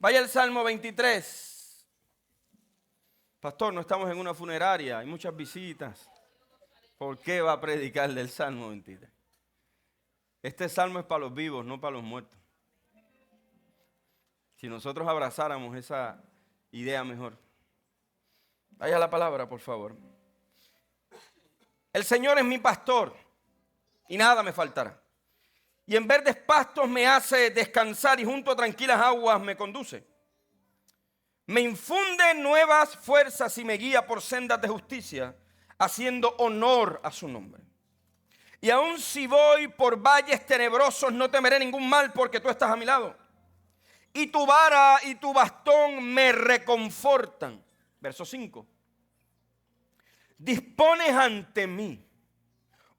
Vaya al Salmo 23. Pastor, no estamos en una funeraria, hay muchas visitas. ¿Por qué va a predicar del Salmo 23? Este salmo es para los vivos, no para los muertos. Si nosotros abrazáramos esa idea mejor. Vaya a la palabra, por favor. El Señor es mi pastor y nada me faltará. Y en verdes pastos me hace descansar y junto a tranquilas aguas me conduce. Me infunde nuevas fuerzas y me guía por sendas de justicia, haciendo honor a su nombre. Y aun si voy por valles tenebrosos, no temeré ningún mal porque tú estás a mi lado. Y tu vara y tu bastón me reconfortan. Verso 5. Dispones ante mí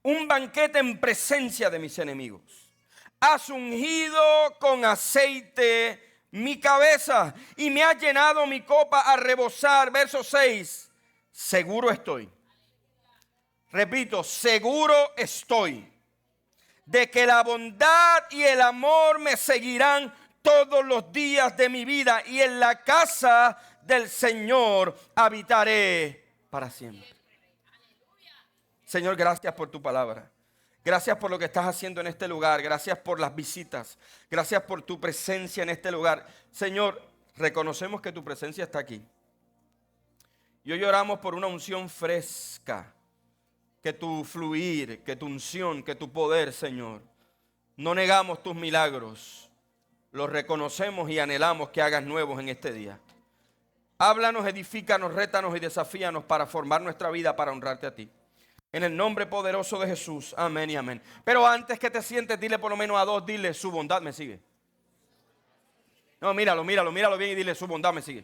un banquete en presencia de mis enemigos. Has ungido con aceite mi cabeza y me has llenado mi copa a rebosar. Verso 6. Seguro estoy. Repito, seguro estoy de que la bondad y el amor me seguirán todos los días de mi vida y en la casa del Señor habitaré para siempre. Señor, gracias por tu palabra. Gracias por lo que estás haciendo en este lugar. Gracias por las visitas. Gracias por tu presencia en este lugar. Señor, reconocemos que tu presencia está aquí. Y hoy oramos por una unción fresca. Que tu fluir, que tu unción, que tu poder, Señor. No negamos tus milagros. Los reconocemos y anhelamos que hagas nuevos en este día. Háblanos, edifícanos, rétanos y desafíanos para formar nuestra vida para honrarte a ti. En el nombre poderoso de Jesús, amén y amén. Pero antes que te sientes, dile por lo menos a dos, dile, su bondad me sigue. No, míralo bien y dile, su bondad me sigue.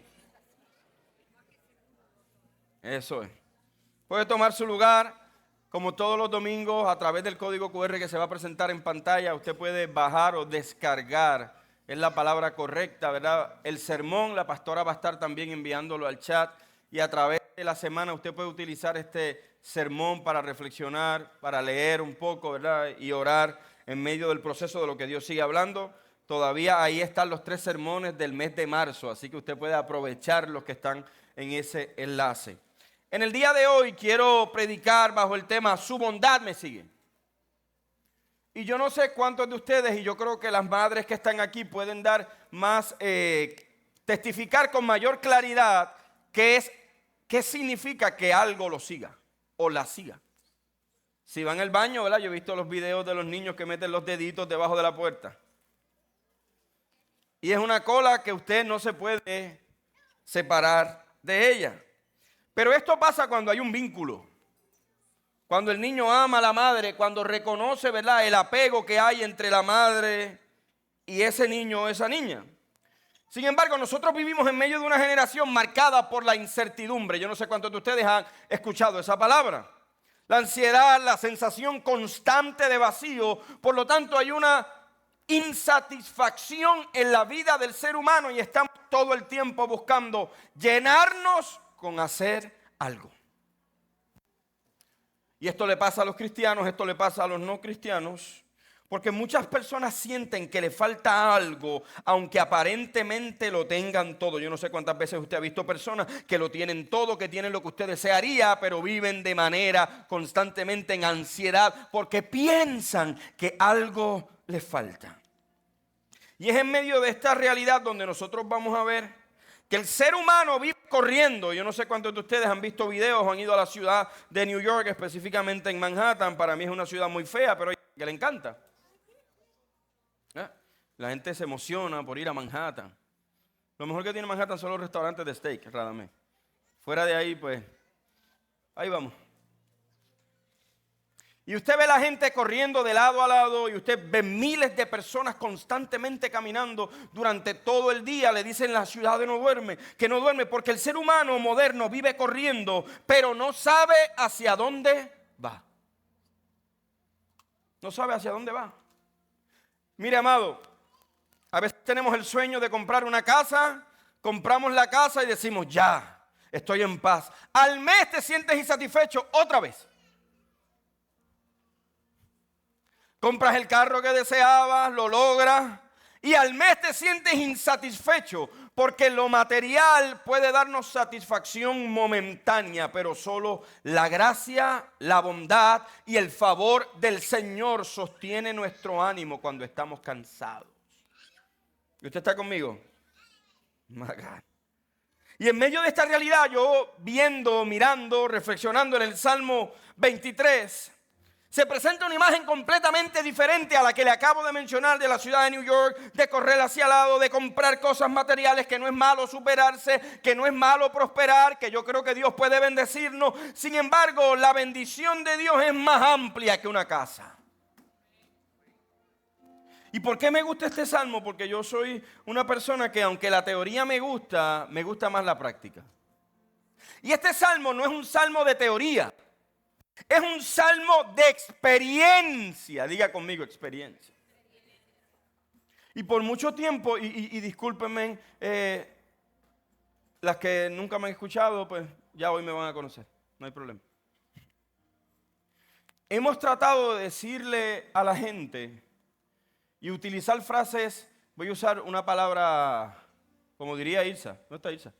Eso es. Puede tomar su lugar, como todos los domingos, a través del código QR que se va a presentar en pantalla. Usted puede bajar o descargar, es la palabra correcta, ¿verdad? El sermón, la pastora va a estar también enviándolo al chat. Y a través de la semana usted puede utilizar este sermón para reflexionar, para leer un poco, ¿verdad? Y orar en medio del proceso de lo que Dios sigue hablando. Todavía ahí están los 3 sermones del mes de marzo, así que usted puede aprovechar los que están en ese enlace. En el día de hoy quiero predicar bajo el tema su bondad me sigue. Y yo no sé cuántos de ustedes, y yo creo que las madres que están aquí pueden dar más, testificar con mayor claridad qué significa que algo lo siga o la siga. Si van al baño, ¿verdad? Yo he visto los videos de los niños que meten los deditos debajo de la puerta. Y es una cola que usted no se puede separar de ella. Pero esto pasa cuando hay un vínculo. Cuando el niño ama a la madre, cuando reconoce, ¿verdad?, el apego que hay entre la madre y ese niño o esa niña. Sin embargo, nosotros vivimos en medio de una generación marcada por la incertidumbre. Yo no sé cuántos de ustedes han escuchado esa palabra. La ansiedad, la sensación constante de vacío. Por lo tanto, hay una insatisfacción en la vida del ser humano y estamos todo el tiempo buscando llenarnos con hacer algo. Y esto le pasa a los cristianos, esto le pasa a los no cristianos. Porque muchas personas sienten que le falta algo, aunque aparentemente lo tengan todo. Yo no sé cuántas veces usted ha visto personas que lo tienen todo, que tienen lo que usted desearía, pero viven de manera constantemente en ansiedad porque piensan que algo les falta. Y es en medio de esta realidad donde nosotros vamos a ver que el ser humano vive corriendo. Yo no sé cuántos de ustedes han visto videos o han ido a la ciudad de New York, específicamente en Manhattan. Para mí es una ciudad muy fea, pero que le encanta. La gente se emociona por ir a Manhattan. Lo mejor que tiene Manhattan son los restaurantes de steak, Radamés. Fuera de ahí, pues, ahí vamos. Y usted ve la gente corriendo de lado a lado y usted ve miles de personas constantemente caminando durante todo el día. Le dicen la ciudad no duerme, que no duerme porque el ser humano moderno vive corriendo, pero no sabe hacia dónde va. No sabe hacia dónde va. Mire, amado, a veces tenemos el sueño de comprar una casa, compramos la casa y decimos, ya, estoy en paz. Al mes te sientes insatisfecho otra vez. Compras el carro que deseabas, lo logras Y al mes te sientes insatisfecho porque lo material puede darnos satisfacción momentánea, pero solo la gracia, la bondad y el favor del Señor sostiene nuestro ánimo cuando estamos cansados. ¿Y usted está conmigo? My God. Y en medio de esta realidad, yo viendo, mirando, reflexionando en el Salmo 23, se presenta una imagen completamente diferente a la que le acabo de mencionar de la ciudad de New York, de correr hacia el lado, de comprar cosas materiales, que no es malo superarse, que no es malo prosperar, que yo creo que Dios puede bendecirnos. Sin embargo, la bendición de Dios es más amplia que una casa. ¿Y por qué me gusta este salmo? Porque yo soy una persona que aunque la teoría me gusta más la práctica. Y este salmo no es un salmo de teoría. Es un salmo de experiencia. Diga conmigo, experiencia. Y por mucho tiempo, y discúlpenme, las que nunca me han escuchado, pues ya hoy me van a conocer. No hay problema. Hemos tratado de decirle a la gente y utilizar frases. Voy a usar una palabra, como diría Ilsa. ¿No está Ilsa?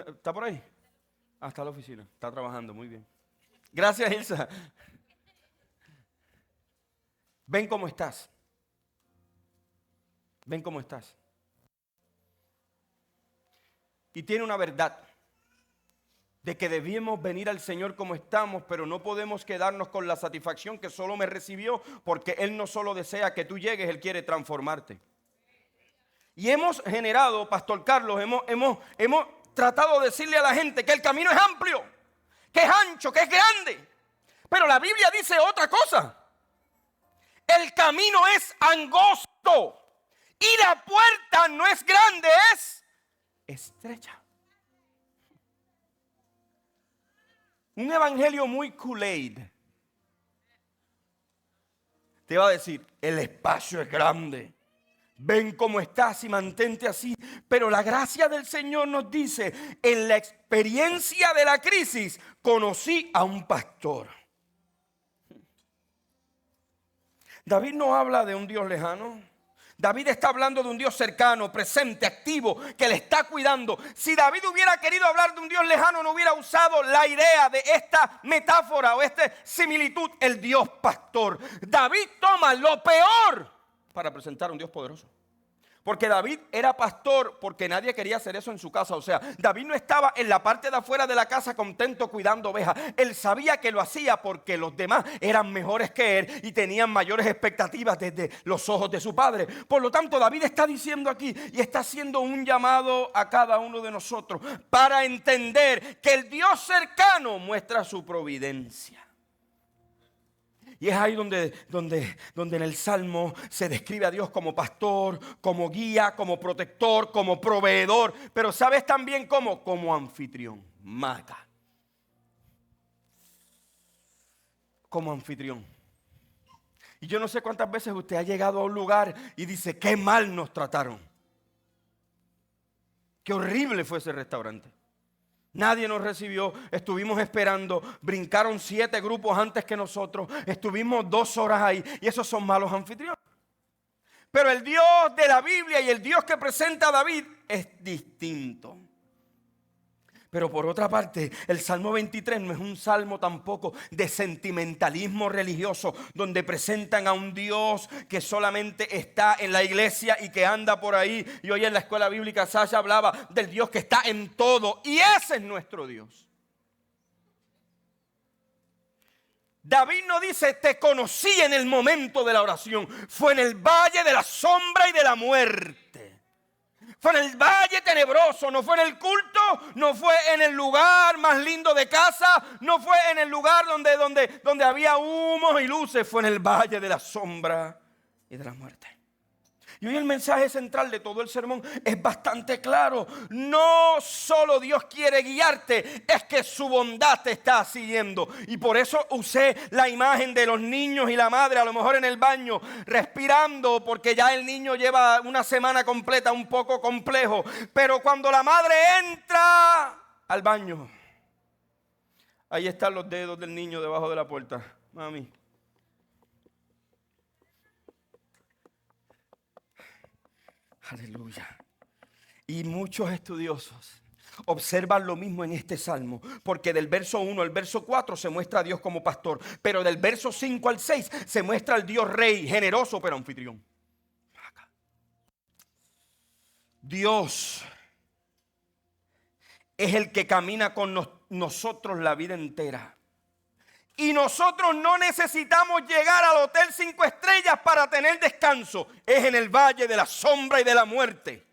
¿Está por ahí? Ah, está en la oficina, está trabajando, muy bien. Gracias, Ilsa. Ven cómo estás. Ven cómo estás. Y tiene una verdad de que debíamos venir al Señor como estamos, pero no podemos quedarnos con la satisfacción que solo me recibió, porque Él no solo desea que tú llegues, Él quiere transformarte. Y hemos generado, Pastor Carlos, hemos tratado de decirle a la gente que el camino es amplio, que es ancho, que es grande. Pero la Biblia dice otra cosa. El camino es angosto y la puerta no es grande, es estrecha. Un evangelio muy Kool-Aid te va a decir, el espacio es grande. Ven cómo estás y mantente así. Pero la gracia del Señor nos dice, en la experiencia de la crisis, conocí a un pastor. David no habla de un Dios lejano. David está hablando de un Dios cercano, presente, activo, que le está cuidando. Si David hubiera querido hablar de un Dios lejano, no hubiera usado la idea de esta metáfora o esta similitud, el Dios pastor. David toma lo peor para presentar a un Dios poderoso. Porque David era pastor porque nadie quería hacer eso en su casa. O sea, David no estaba en la parte de afuera de la casa contento cuidando ovejas. Él sabía que lo hacía porque los demás eran mejores que él y tenían mayores expectativas desde los ojos de su padre. Por lo tanto, David está diciendo aquí y está haciendo un llamado a cada uno de nosotros para entender que el Dios cercano muestra su providencia. Y es ahí donde en el Salmo se describe a Dios como pastor, como guía, como protector, como proveedor. Pero ¿sabes también cómo? Como anfitrión. Mata. Como anfitrión. Y yo no sé cuántas veces usted ha llegado a un lugar y dice, qué mal nos trataron. Qué horrible fue ese restaurante. Nadie nos recibió, estuvimos esperando, brincaron 7 grupos antes que nosotros, estuvimos 2 horas ahí y esos son malos anfitriones. Pero el Dios de la Biblia y el Dios que presenta a David es distinto. Pero por otra parte, el Salmo 23 no es un salmo tampoco de sentimentalismo religioso, donde presentan a un Dios que solamente está en la iglesia y que anda por ahí. Y hoy en la escuela bíblica Sasha hablaba del Dios que está en todo, y ese es nuestro Dios. David no dice, te conocí en el momento de la oración, fue en el valle de la sombra y de la muerte. Fue en el valle tenebroso, no fue en el culto, no fue en el lugar más lindo de casa, no fue en el lugar donde había humos y luces, fue en el valle de la sombra y de la muerte. Y hoy el mensaje central de todo el sermón es bastante claro. No solo Dios quiere guiarte, es que su bondad te está siguiendo. Y por eso usé la imagen de los niños y la madre, a lo mejor en el baño, respirando, porque ya el niño lleva una semana completa un poco complejo. Pero cuando la madre entra al baño, ahí están los dedos del niño debajo de la puerta. Mami, Aleluya. Y muchos estudiosos observan lo mismo en este salmo, porque del verso 1 al verso 4 se muestra a Dios como pastor, pero del verso 5 al 6 se muestra al Dios rey, generoso pero anfitrión. Dios es el que camina con nosotros la vida entera. Y nosotros no necesitamos llegar al hotel 5 estrellas para tener descanso. Es en el valle de la sombra y de la muerte.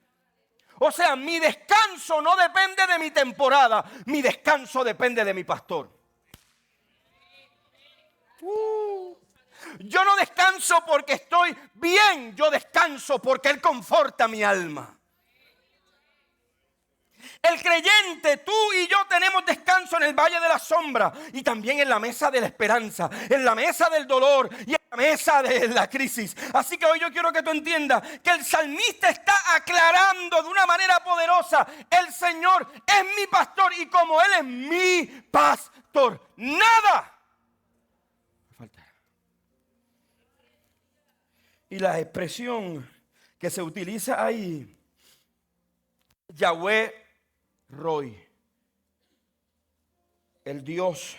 O sea, mi descanso no depende de mi temporada. Mi descanso depende de mi pastor. Yo no descanso porque estoy bien. Yo descanso porque Él conforta mi alma. El creyente, tú y yo tenemos descanso en el valle de la sombra y también en la mesa de la esperanza, en la mesa del dolor y en la mesa de la crisis. Así que hoy yo quiero que tú entiendas que el salmista está aclarando de una manera poderosa: el Señor es mi pastor y como Él es mi pastor, nada me faltará. Y la expresión que se utiliza ahí, Yahweh Roy, el Dios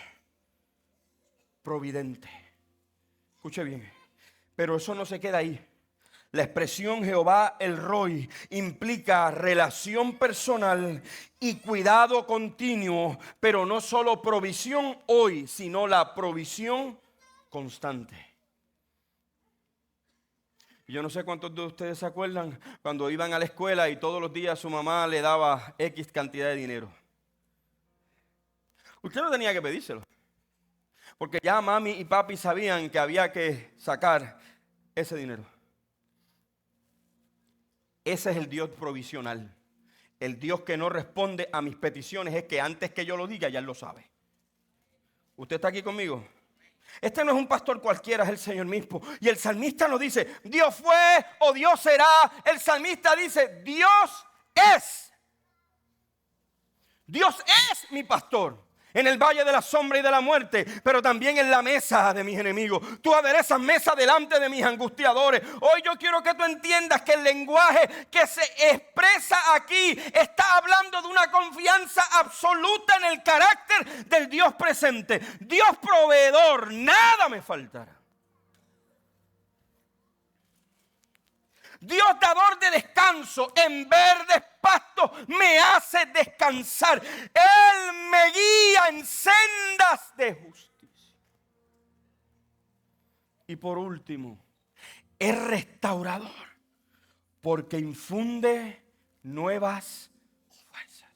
providente. Escuche bien, pero eso no se queda ahí. La expresión Jehová el Roy implica relación personal y cuidado continuo, pero no solo provisión hoy, sino la provisión constante. Yo no sé cuántos de ustedes se acuerdan cuando iban a la escuela y todos los días su mamá le daba X cantidad de dinero. Usted no tenía que pedírselo, porque ya mami y papi sabían que había que sacar ese dinero. Ese es el Dios provisional. El Dios que no responde a mis peticiones es que antes que yo lo diga ya Él lo sabe. ¿Usted está aquí conmigo? Este no es un pastor cualquiera, es el Señor mismo. Y el salmista no dice Dios fue o Dios será. El salmista dice Dios es. Dios es mi pastor en el valle de la sombra y de la muerte, pero también en la mesa de mis enemigos. Tú aderezas mesa delante de mis angustiadores. Hoy yo quiero que tú entiendas que el lenguaje que se expresa aquí está hablando de una confianza absoluta en el carácter del Dios presente. Dios proveedor, nada me faltará. Dios dador de descanso, en verdes pastos me hace descansar. Él me guía en sendas de justicia. Y por último, es restaurador porque infunde nuevas fuerzas.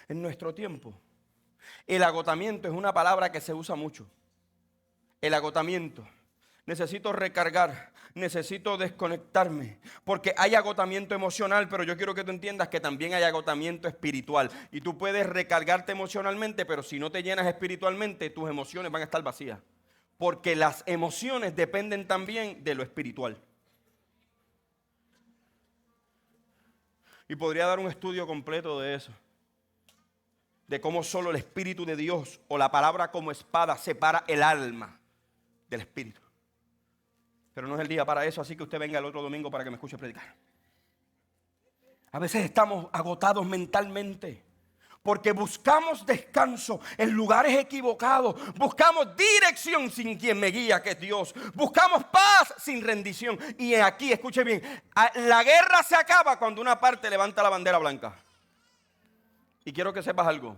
En nuestro tiempo, el agotamiento es una palabra que se usa mucho. El agotamiento. Necesito recargar, necesito desconectarme, porque hay agotamiento emocional, pero yo quiero que tú entiendas que también hay agotamiento espiritual. Y tú puedes recargarte emocionalmente, pero si no te llenas espiritualmente, tus emociones van a estar vacías. Porque las emociones dependen también de lo espiritual. Y podría dar un estudio completo de eso. De cómo solo el Espíritu de Dios o la palabra como espada separa el alma del espíritu. Pero no es el día para eso, así que usted venga el otro domingo para que me escuche predicar. A veces estamos agotados mentalmente porque buscamos descanso en lugares equivocados. Buscamos dirección sin quien me guía, que es Dios. Buscamos paz sin rendición. Y aquí, escuche bien, la guerra se acaba cuando una parte levanta la bandera blanca. Y quiero que sepas algo.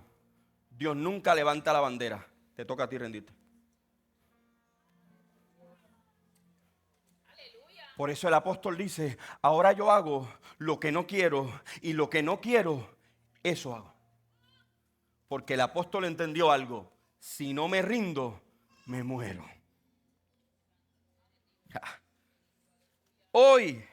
Dios nunca levanta la bandera. Te toca a ti rendirte. Por eso el apóstol dice, ahora yo hago lo que no quiero y lo que no quiero, eso hago. Porque el apóstol entendió algo, si no me rindo, me muero. Hoy,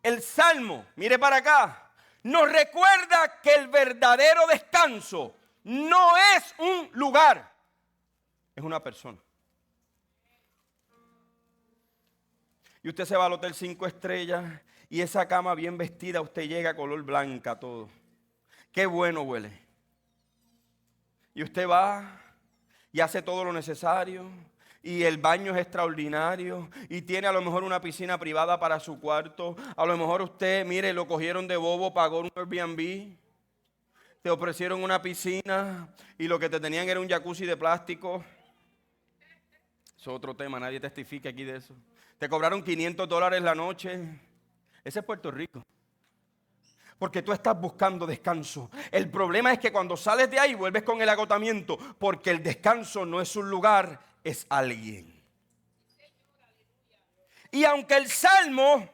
el Salmo, mire para acá, nos recuerda que el verdadero descanso no es un lugar, es una persona. Y usted se va al hotel 5 estrellas y esa cama bien vestida, usted llega color blanca todo. Qué bueno huele. Y usted va y hace todo lo necesario y el baño es extraordinario y tiene a lo mejor una piscina privada para su cuarto. A lo mejor usted, mire, lo cogieron de bobo, pagó un Airbnb, te ofrecieron una piscina y lo que te tenían era un jacuzzi de plástico. Eso es otro tema, nadie testifica aquí de eso. Te cobraron $500 la noche. Ese es Puerto Rico. Porque tú estás buscando descanso. El problema es que cuando sales de ahí vuelves con el agotamiento, porque el descanso no es un lugar, es alguien. Y aunque el Salmo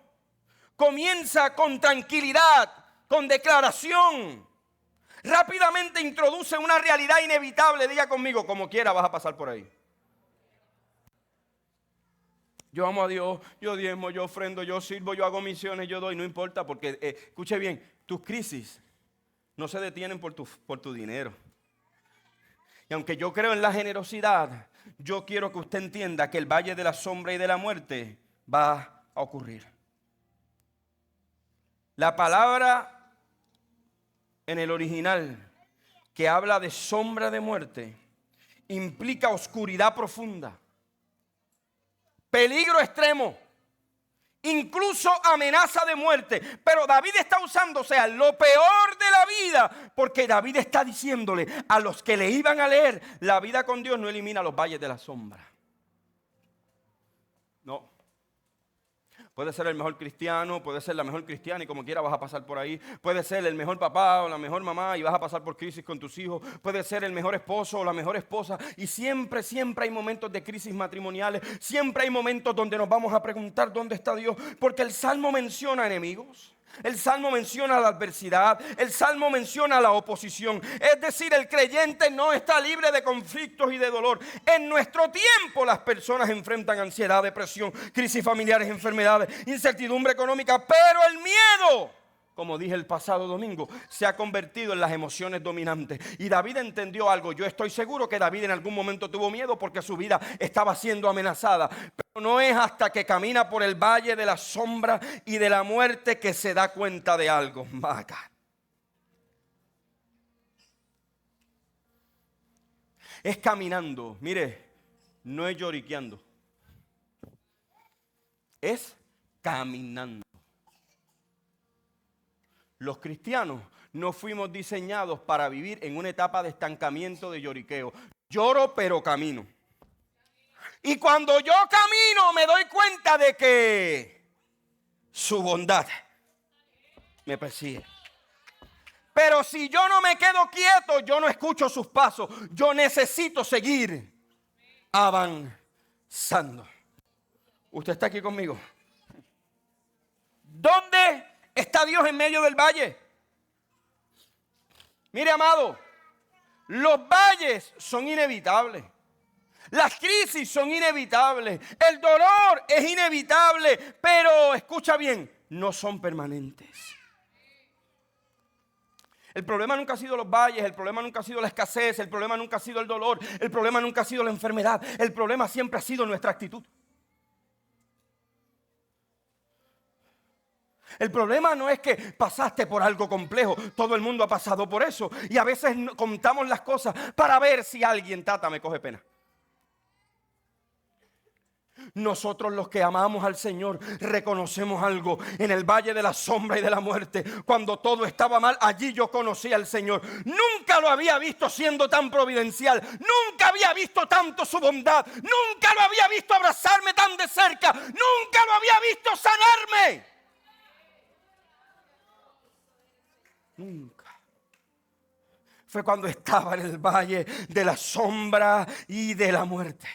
comienza con tranquilidad, con declaración, rápidamente introduce una realidad inevitable. Diga conmigo, como quiera vas a pasar por ahí. Yo amo a Dios, yo diezmo, yo ofrendo, yo sirvo, yo hago misiones, yo doy, no importa, porque, escuche bien, tus crisis no se detienen por tu dinero. Y aunque yo creo en la generosidad, yo quiero que usted entienda que el valle de la sombra y de la muerte va a ocurrir. La palabra en el original que habla de sombra de muerte implica oscuridad profunda, peligro extremo, incluso amenaza de muerte. Pero David está usando, lo peor de la vida, porque David está diciéndole a los que le iban a leer, la vida con Dios no elimina los valles de la sombra. No. Puede ser el mejor cristiano, puede ser la mejor cristiana y como quiera vas a pasar por ahí. Puede ser el mejor papá o la mejor mamá y vas a pasar por crisis con tus hijos. Puede ser el mejor esposo o la mejor esposa. Y siempre hay momentos de crisis matrimoniales. Siempre hay momentos donde nos vamos a preguntar dónde está Dios. Porque el Salmo menciona enemigos. El Salmo menciona la adversidad, el Salmo menciona la oposición. Es decir, el creyente no está libre de conflictos y de dolor. En nuestro tiempo las personas enfrentan ansiedad, depresión, crisis familiares, enfermedades, incertidumbre económica, pero el miedo, como dije el pasado domingo, se ha convertido en las emociones dominantes. Y David entendió algo. Yo estoy seguro que David en algún momento tuvo miedo porque su vida estaba siendo amenazada. Pero no es hasta que camina por el valle de la sombra y de la muerte que se da cuenta de algo. Maca. Es caminando. Mire, no es lloriqueando. Es caminando. Los cristianos no fuimos diseñados para vivir en una etapa de estancamiento, de lloriqueo. Lloro pero camino. Y cuando yo camino me doy cuenta de que su bondad me persigue. Pero si yo no me quedo quieto, yo no escucho sus pasos. Yo necesito seguir avanzando. ¿Usted está aquí conmigo? ¿Dónde está Dios en medio del valle? Mire, amado, los valles son inevitables. Las crisis son inevitables. El dolor es inevitable. Pero, escucha bien, no son permanentes. El problema nunca ha sido los valles, el problema nunca ha sido la escasez, el problema nunca ha sido el dolor, el problema nunca ha sido la enfermedad. El problema siempre ha sido nuestra actitud. El problema no es que pasaste por algo complejo, todo el mundo ha pasado por eso. Y a veces contamos las cosas para ver si alguien, tata, me coge pena. Nosotros los que amamos al Señor reconocemos algo. En el valle de la sombra y de la muerte, cuando todo estaba mal, allí yo conocí al Señor. Nunca lo había visto siendo tan providencial. Nunca había visto tanto su bondad. Nunca lo había visto abrazarme tan de cerca. Nunca lo había visto sanarme. Nunca. Fue cuando estaba en el valle de la sombra y de la muerte.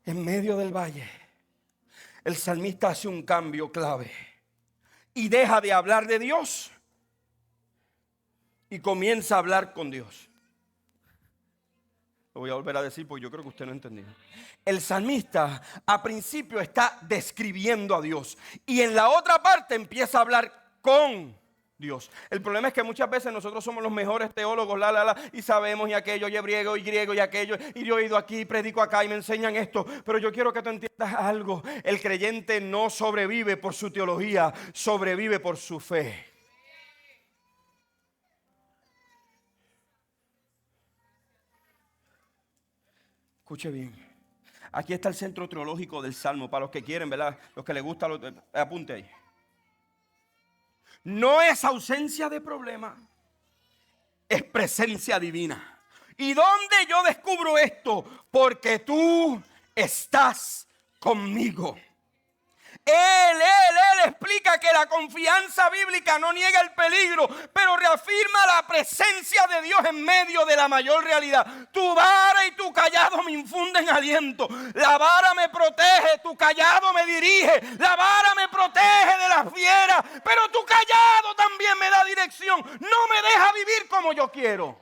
En medio del valle, el salmista hace un cambio clave y deja de hablar de Dios y comienza a hablar con Dios. Lo voy a volver a decir porque yo creo que usted no entendió. El salmista a principio está describiendo a Dios y en la otra parte empieza a hablar con Dios. El problema es que muchas veces nosotros somos los mejores teólogos, y sabemos y aquello, y griego y aquello, y yo he ido aquí, predico acá y me enseñan esto, pero yo quiero que tú entiendas algo. El creyente no sobrevive por su teología, sobrevive por su fe. Escuche bien. Aquí está el centro teológico del Salmo, para los que quieren, ¿verdad? Los que les gusta, apunte ahí. No es ausencia de problema, es presencia divina. ¿Y dónde yo descubro esto? Porque tú estás conmigo. Él explica que la confianza bíblica no niega el peligro, pero reafirma la presencia de Dios en medio de la mayor realidad. Tu vara y tu callado me infunden aliento. La vara me protege, tu callado me dirige. La vara me protege de las fieras, pero tu callado también me da dirección. No me deja vivir como yo quiero.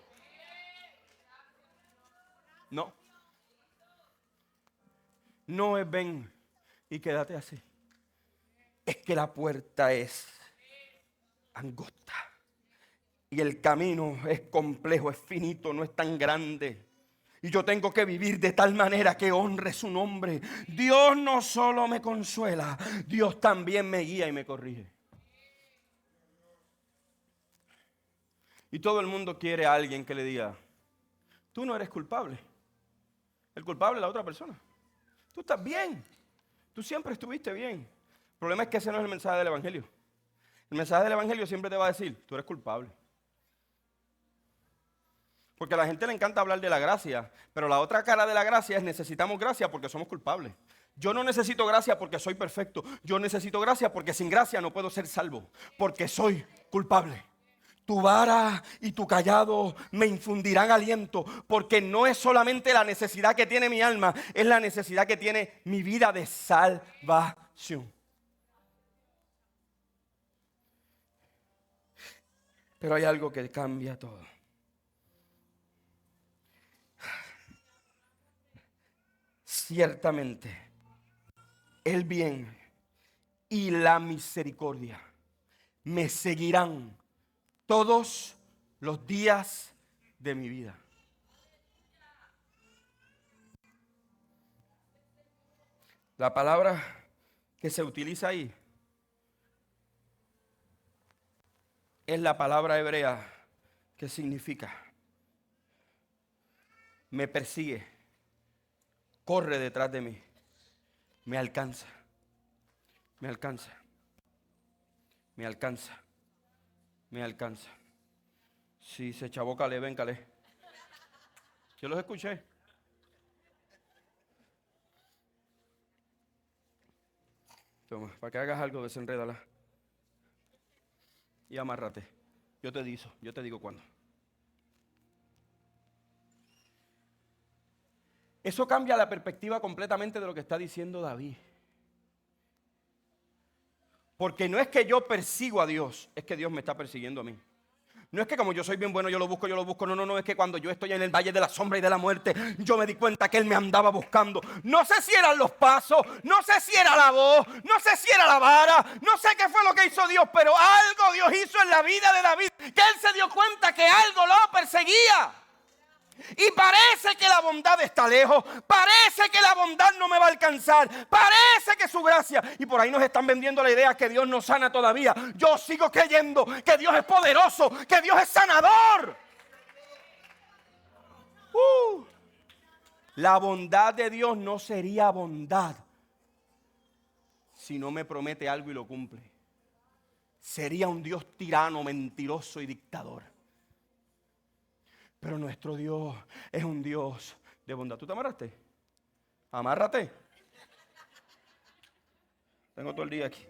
No es ven y quédate así. Es que la puerta es angosta y el camino es complejo, es finito, no es tan grande. Y yo tengo que vivir de tal manera que honre su nombre. Dios no solo me consuela, Dios también me guía y me corrige. Y todo el mundo quiere a alguien que le diga, tú no eres culpable. El culpable es la otra persona. Tú estás bien. Tú siempre estuviste bien. El problema es que ese no es el mensaje del Evangelio. El mensaje del Evangelio siempre te va a decir, tú eres culpable. Porque a la gente le encanta hablar de la gracia, pero la otra cara de la gracia es necesitamos gracia porque somos culpables. Yo no necesito gracia porque soy perfecto. Yo necesito gracia porque sin gracia no puedo ser salvo, porque soy culpable. Tu vara y tu callado me infundirán aliento, porque no es solamente la necesidad que tiene mi alma, es la necesidad que tiene mi vida de salvación. Pero hay algo que cambia todo. Ciertamente, el bien y la misericordia me seguirán todos los días de mi vida. La palabra que se utiliza ahí es la palabra hebrea que significa me persigue, corre detrás de mí, me alcanza, me alcanza, me alcanza, me alcanza. Si se chavó Calé, ven Calé. Yo los escuché. Toma, para que hagas algo, desenrédala. Y amárrate. Yo te digo cuándo. Eso cambia la perspectiva completamente de lo que está diciendo David. Porque no es que yo persigo a Dios, es que Dios me está persiguiendo a mí. No es que como yo soy bien bueno, yo lo busco. No, es que cuando yo estoy en el valle de la sombra y de la muerte, yo me di cuenta que Él me andaba buscando. No sé si eran los pasos, no sé si era la voz, no sé si era la vara, no sé qué fue lo que hizo Dios, pero algo Dios hizo en la vida de David, que Él se dio cuenta que algo lo perseguía. Y parece que la bondad está lejos, parece que la bondad no me va a alcanzar, parece que su gracia, y por ahí nos están vendiendo la idea que Dios no sana todavía. Yo sigo creyendo que Dios es poderoso, que Dios es sanador. La bondad de Dios no sería bondad si no me promete algo y lo cumple. Sería un Dios tirano, mentiroso y dictador. Pero nuestro Dios es un Dios de bondad. ¿Tú te amarraste? Amárrate. Tengo todo el día aquí.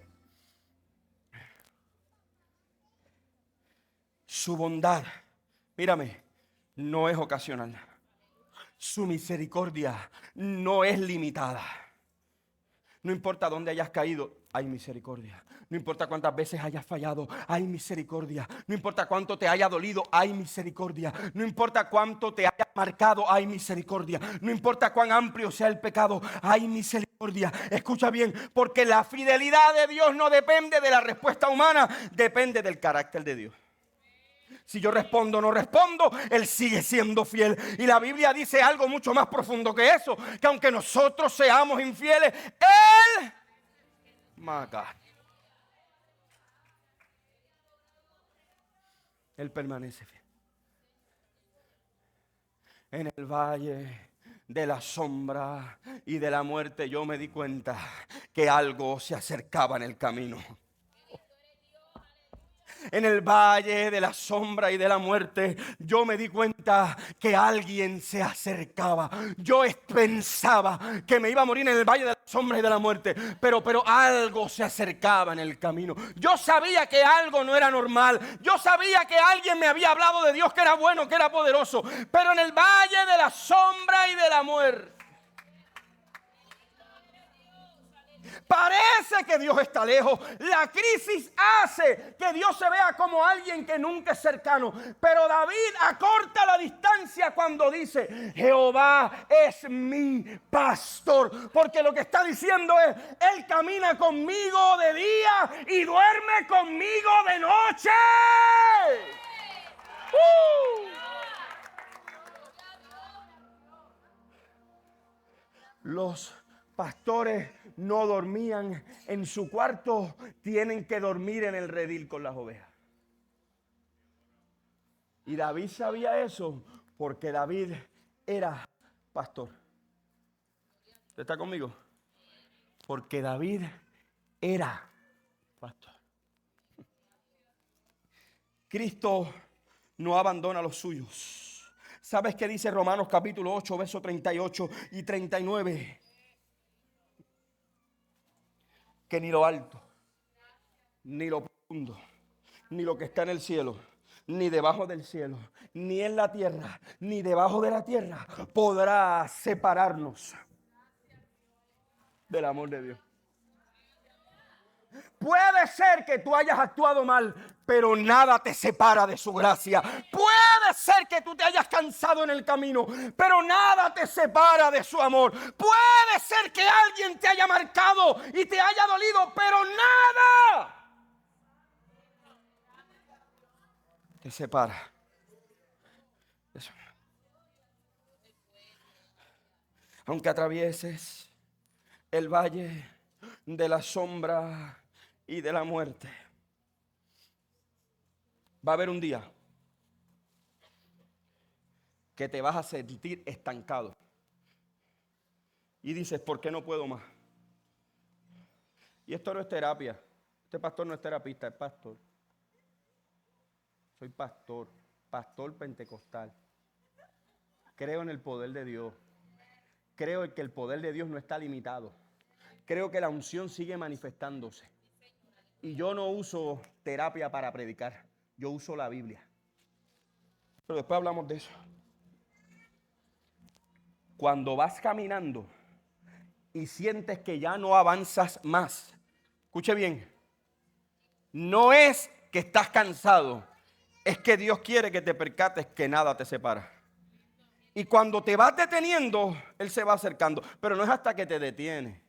Su bondad, mírame, no es ocasional. Su misericordia no es limitada. No importa dónde hayas caído, hay misericordia. No importa cuántas veces hayas fallado, hay misericordia. No importa cuánto te haya dolido, hay misericordia. No importa cuánto te haya marcado, hay misericordia. No importa cuán amplio sea el pecado, hay misericordia. Escucha bien, porque la fidelidad de Dios no depende de la respuesta humana, depende del carácter de Dios. Si yo respondo o no respondo, Él sigue siendo fiel. Y la Biblia dice algo mucho más profundo que eso, que aunque nosotros seamos infieles, Él mata. Él permanece fiel. En el valle de la sombra y de la muerte, yo me di cuenta que algo se acercaba en el camino. En el valle de la sombra y de la muerte, yo me di cuenta que alguien se acercaba. Yo pensaba que me iba a morir en el valle de la sombra y de la muerte, pero algo se acercaba en el camino. Yo sabía que algo no era normal. Yo sabía que alguien me había hablado de Dios, que era bueno, que era poderoso, pero en el valle de la sombra y de la muerte, parece que Dios está lejos. La crisis hace que Dios se vea como alguien que nunca es cercano. Pero David acorta la distancia cuando dice: Jehová es mi pastor. Porque lo que está diciendo es: Él camina conmigo de día y duerme conmigo de noche. Los pastores no dormían en su cuarto, tienen que dormir en el redil con las ovejas. Y David sabía eso porque David era pastor. ¿Usted está conmigo? Porque David era pastor. Cristo no abandona a los suyos. ¿Sabes qué dice Romanos capítulo 8, versos 38 y 39? Que ni lo alto, ni lo profundo, ni lo que está en el cielo, ni debajo del cielo, ni en la tierra, ni debajo de la tierra, podrá separarnos del amor de Dios. Puede ser que tú hayas actuado mal, pero nada te separa de su gracia. Puede ser que tú te hayas cansado en el camino, pero nada te separa de su amor. Puede ser que alguien te haya marcado y te haya dolido, pero nada te separa. Eso. Aunque atravieses el valle de la sombra y de la muerte, va a haber un día que te vas a sentir estancado y dices: ¿por qué no puedo más? Y esto no es terapia. Este pastor no es terapista, es pastor. Soy pastor, pastor pentecostal. Creo en el poder de Dios. Creo en que el poder de Dios no está limitado. Creo que la unción sigue manifestándose. Y yo no uso terapia para predicar. Yo uso la Biblia. Pero después hablamos de eso. Cuando vas caminando y sientes que ya no avanzas más, escuche bien, no es que estás cansado, es que Dios quiere que te percates que nada te separa. Y cuando te vas deteniendo, Él se va acercando, pero no es hasta que te detiene.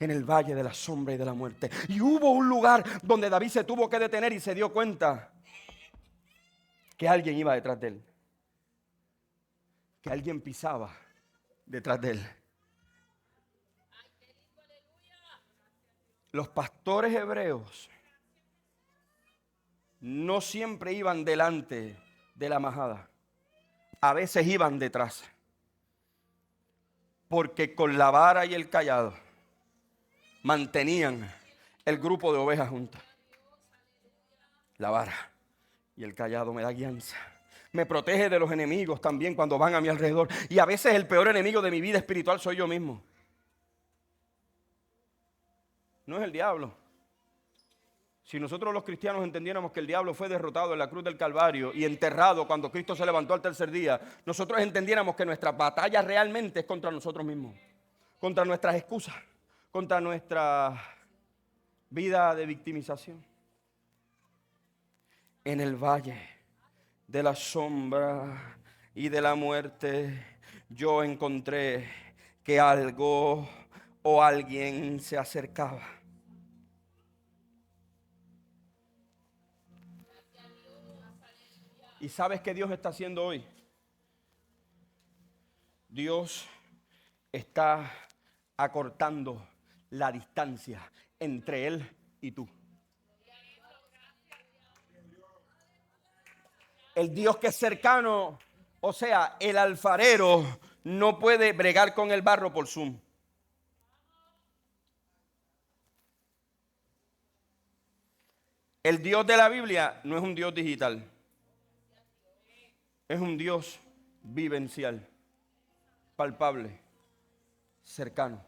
En el valle de la sombra y de la muerte. Y hubo un lugar donde David se tuvo que detener y se dio cuenta que alguien iba detrás de él. Que alguien pisaba detrás de él. Los pastores hebreos no siempre iban delante de la majada. A veces iban detrás. Porque con la vara y el cayado mantenían el grupo de ovejas juntas. La vara y el cayado me da guianza. Me protege de los enemigos también cuando van a mi alrededor. Y a veces el peor enemigo de mi vida espiritual soy yo mismo. No es el diablo. Si nosotros los cristianos entendiéramos que el diablo fue derrotado en la cruz del Calvario y enterrado cuando Cristo se levantó al tercer día, nosotros entendiéramos que nuestra batalla realmente es contra nosotros mismos. Contra nuestras excusas. Contra nuestra vida de victimización. En el valle de la sombra y de la muerte, yo encontré que algo o alguien se acercaba. ¿Y sabes qué Dios está haciendo hoy? Dios está acortando la distancia entre Él y tú. El Dios que es cercano O sea, el alfarero no puede bregar con el barro por Zoom. El Dios de la Biblia no es un Dios digital. Es un Dios vivencial, palpable, cercano.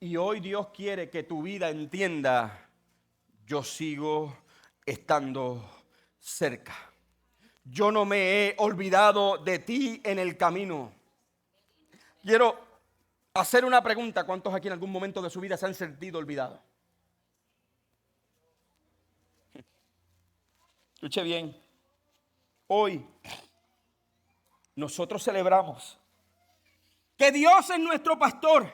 Y hoy Dios quiere que tu vida entienda: yo sigo estando cerca. Yo no me he olvidado de ti en el camino. Quiero hacer una pregunta: ¿cuántos aquí en algún momento de su vida se han sentido olvidados? Escuche bien. Hoy nosotros celebramos que Dios es nuestro pastor,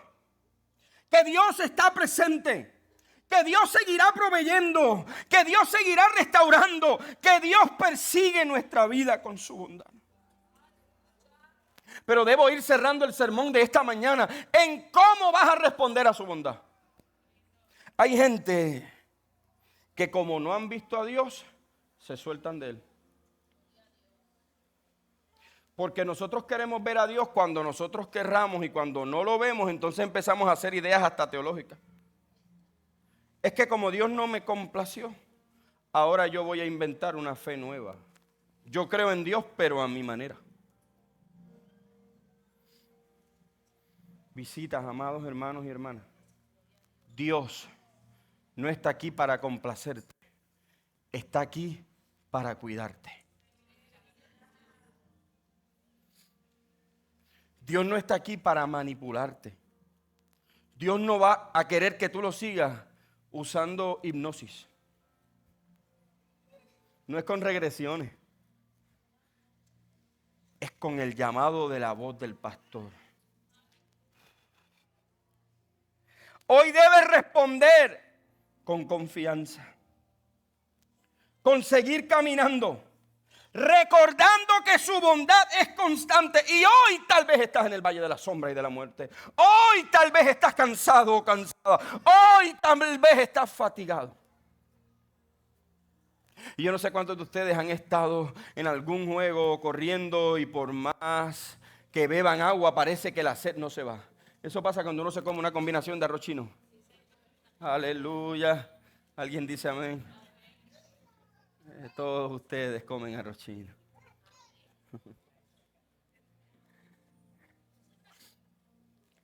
que Dios está presente, que Dios seguirá proveyendo, que Dios seguirá restaurando, que Dios persigue nuestra vida con su bondad. Pero debo ir cerrando el sermón de esta mañana en cómo vas a responder a su bondad. Hay gente que, como no han visto a Dios, se sueltan de Él. Porque nosotros queremos ver a Dios cuando nosotros querramos, y cuando no lo vemos, entonces empezamos a hacer ideas hasta teológicas. Es que como Dios no me complació, ahora yo voy a inventar una fe nueva. Yo creo en Dios, pero a mi manera. Visitas, amados hermanos y hermanas. Dios no está aquí para complacerte, está aquí para cuidarte. Dios no está aquí para manipularte. Dios no va a querer que tú lo sigas usando hipnosis. No es con regresiones. Es con el llamado de la voz del pastor. Hoy debes responder con confianza, con seguir caminando, recordando que su bondad es constante. Y hoy tal vez estás en el valle de la sombra y de la muerte. Hoy tal vez estás cansado o cansada. Hoy tal vez estás fatigado. Y yo no sé cuántos de ustedes han estado en algún juego corriendo y por más que beban agua parece que la sed no se va. Eso pasa cuando uno se come una combinación de arroz chino. Aleluya. ¿Alguien dice amén? Todos ustedes comen arroz chino.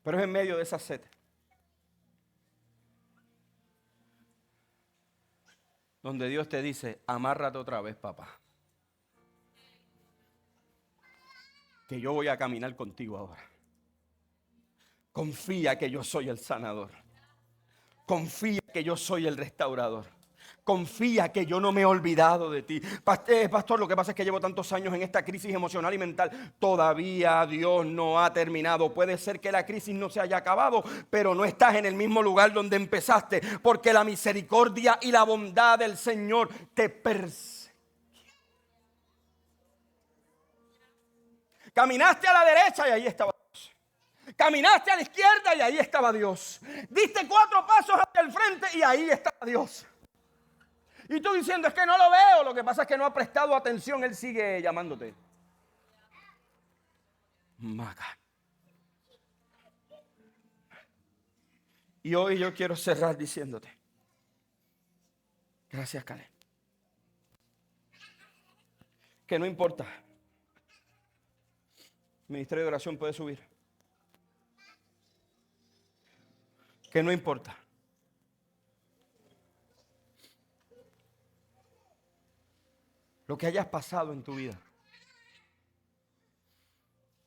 Pero es en medio de esa sed donde Dios te dice: amárrate otra vez, papá, que yo voy a caminar contigo ahora. Confía que yo soy el sanador. Confía que yo soy el restaurador. Confía que yo no me he olvidado de ti. Pastor, lo que pasa es que llevo tantos años en esta crisis emocional y mental. Todavía Dios no ha terminado. Puede ser que la crisis no se haya acabado, pero no estás en el mismo lugar donde empezaste, porque la misericordia y la bondad del Señor te persiguen. Caminaste a la derecha y ahí estaba Dios. Caminaste a la izquierda y ahí estaba Dios. Diste 4 pasos hacia el frente y ahí estaba Dios. Y tú diciendo: es que no lo veo. Lo que pasa es que no ha prestado atención. Él sigue llamándote. Maga. Y hoy yo quiero cerrar diciéndote: gracias, Caleb. Que no importa. El ministerio de oración puede subir. Que no importa. Lo que hayas pasado en tu vida.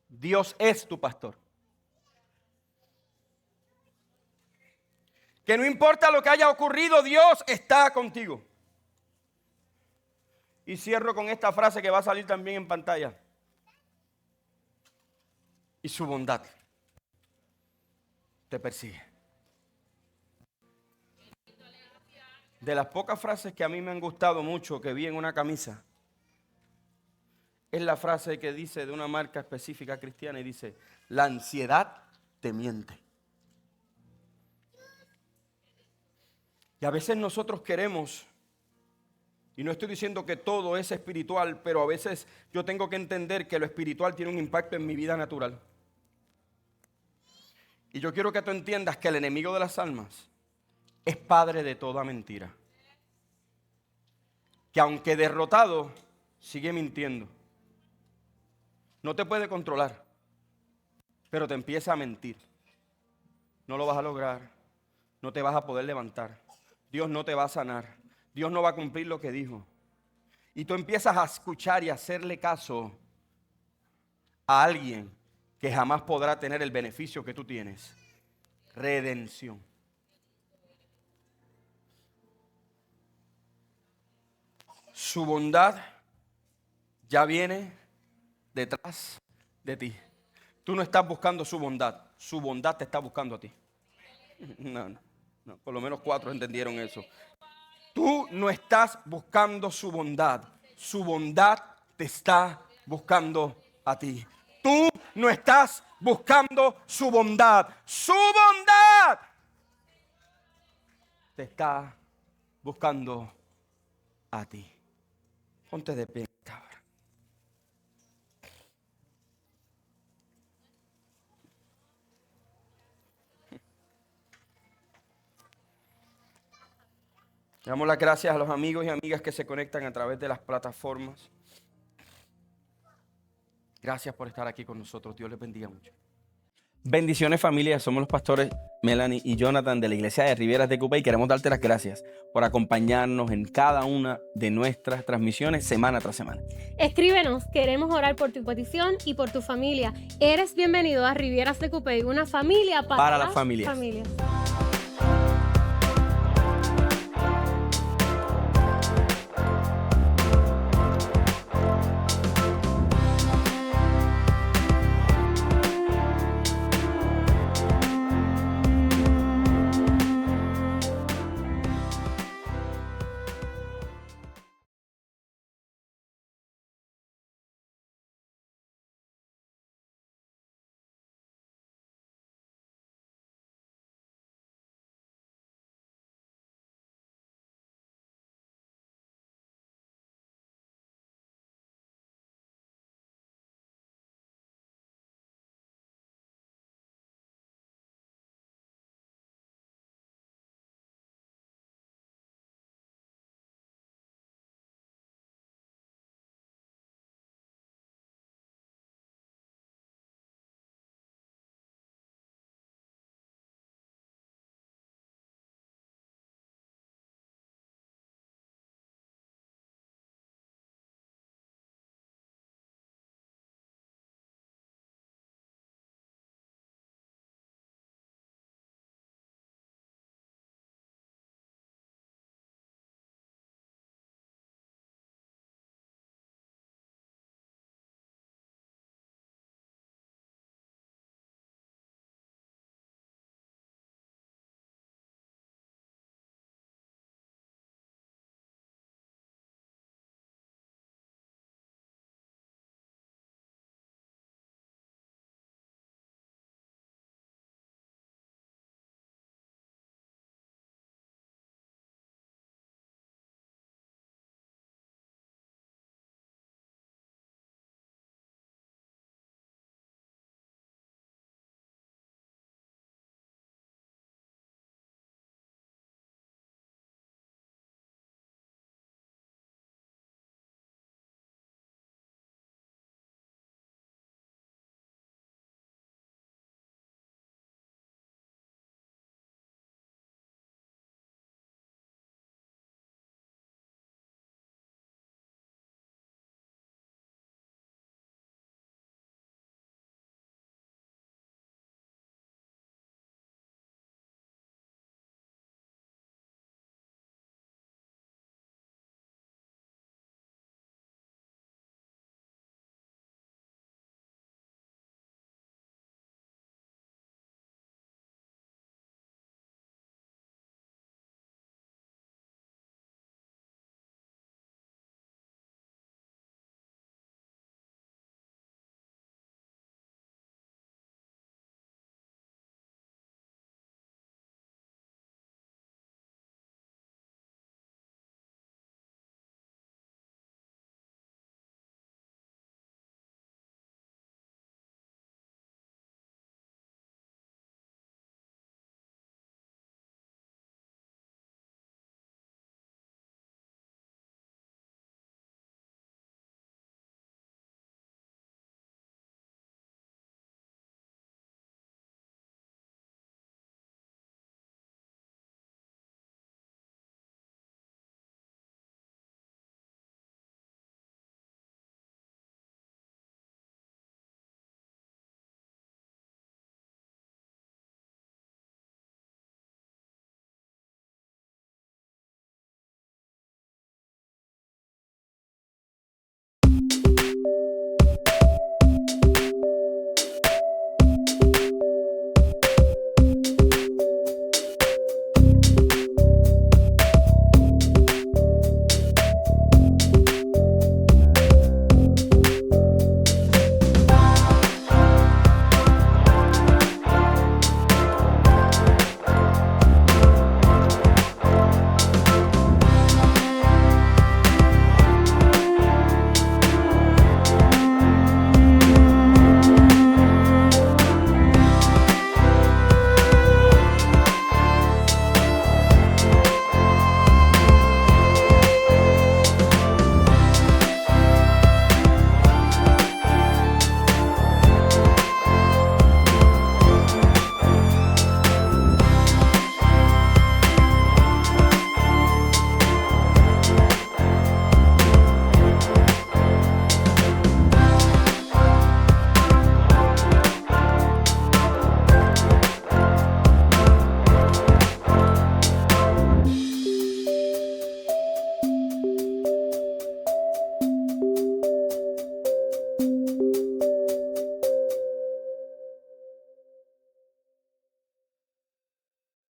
Dios es tu pastor. Que no importa lo que haya ocurrido, Dios está contigo. Y cierro con esta frase que va a salir también en pantalla. Y su bondad te persigue. De las pocas frases que a mí me han gustado mucho, que vi en una camisa, es la frase que dice, de una marca específica cristiana, y dice: la ansiedad te miente. Y a veces nosotros queremos Y no estoy diciendo que todo es espiritual, pero a veces yo tengo que entender que lo espiritual tiene un impacto en mi vida natural. Y yo quiero que tú entiendas que el enemigo de las almas es padre de toda mentira. Que aunque derrotado, sigue mintiendo. No te puede controlar, pero te empieza a mentir. No lo vas a lograr, no te vas a poder levantar. Dios no te va a sanar, Dios no va a cumplir lo que dijo. Y tú empiezas a escuchar y a hacerle caso a alguien que jamás podrá tener el beneficio que tú tienes. Redención. Su bondad ya viene detrás de ti. Tú no estás buscando su bondad te está buscando a ti. No, por lo menos 4 entendieron eso. Tú no estás buscando su bondad te está buscando a ti. Tú no estás buscando su bondad te está buscando a ti. Ponte de pie, cabrón. Damos las gracias a los amigos y amigas que se conectan a través de las plataformas. Gracias por estar aquí con nosotros. Dios les bendiga mucho. Bendiciones, familia. Somos los pastores Melanie y Jonathan de la iglesia de Riberas de Cupey y queremos darte las gracias por acompañarnos en cada una de nuestras transmisiones semana tras semana. Escríbenos, queremos orar por tu petición y por tu familia. Eres bienvenido a Riberas de Cupey, una familia para las familias.